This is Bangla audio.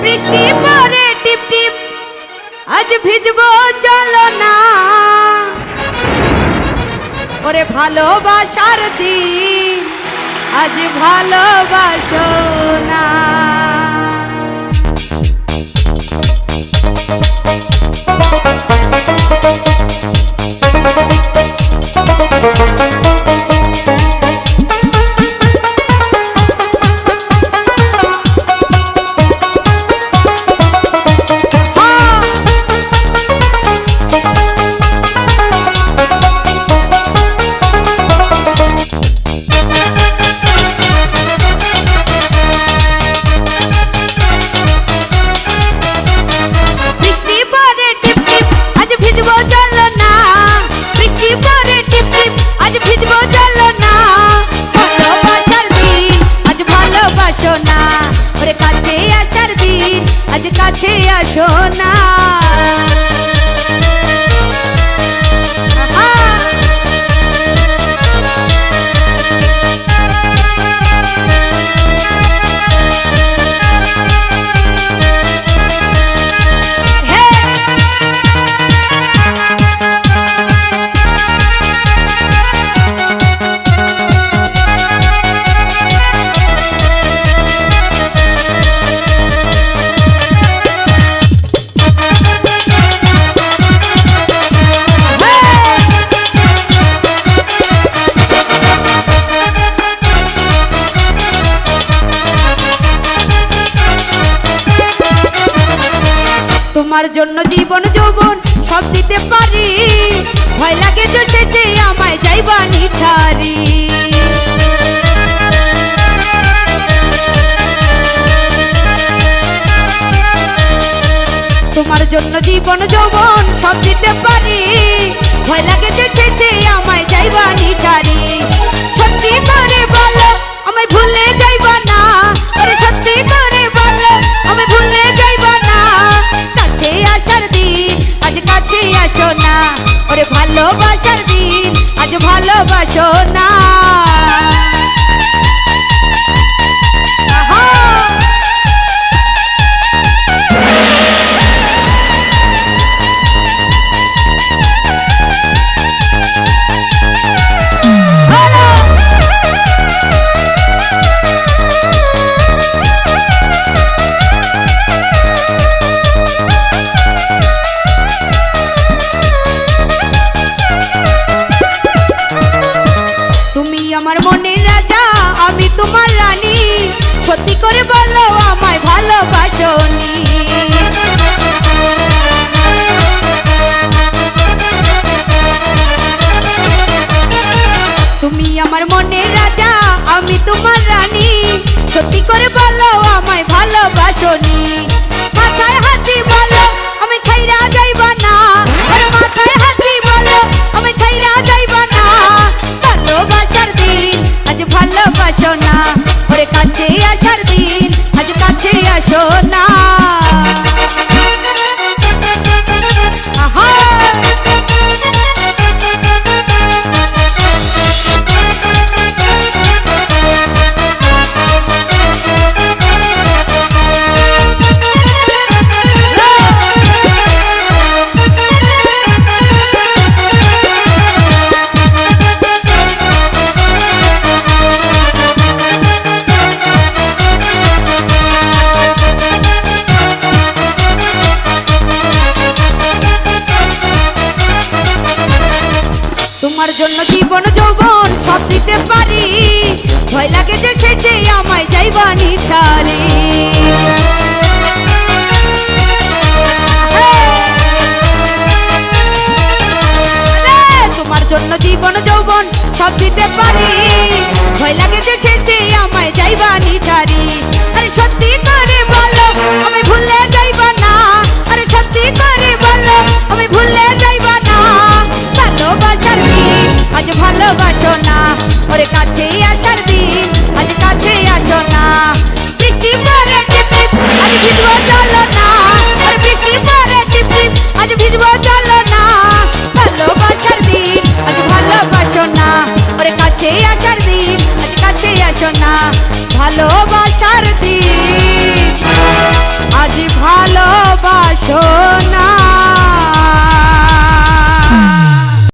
বৃষ্টি পড়ে টিপ টিপ, আজ ভিজবো চলো না। ওরে ভালোবাসার দিন, আজ ভালোবাসো না। কাছে আসো না। তোমার জন্য জীবন যৌবন সব দিতে পারি, ভয় লাগে যে যে আমায় যাইবানি ছাড়ি। তোমার জন্য জীবন যৌবন সব দিতে পারি, ভয় লাগে যে যে আমায় যাইবানি ছাড়ি। সত্যি করে বলো আমায় ভুলে যাইবা না, সত্যি করে বলো আমায় ভুলে যাইবা না। কাছে আসার দিন আজ কাছে আসো না, ওরে ভালোবাসার দিন আজ ভালোবাসো না। আমার মনের রাজা আমি তোমার রানী, সত্যি করে বলো আমায় ভালোবাসোনি। তুমি আমার মনের রাজা আমি তোমার রানী, সত্যি করে বলো আমায় ভালোবাসোনি। মাথায় হাতি বলো আমি ছাইরা যাইবা না, মাথায় হাতি বলো আমি ছাইরা যাইবা না। ভালোবাসার দিন আজ ভালোবাসো না, ওরে কাছে আসার দিন আজ কাছে আসো না। তোমার জন্য জীবন যৌবন সব দিতে পারি, ভয় লাগে যে সে যে আমায় যাইবানি ছাড়ি। তোমার জন্য জীবন যৌবন সব দিতে পারি, ভয় লাগে যে সে যে আমায় যাইবানি ছাড়ি।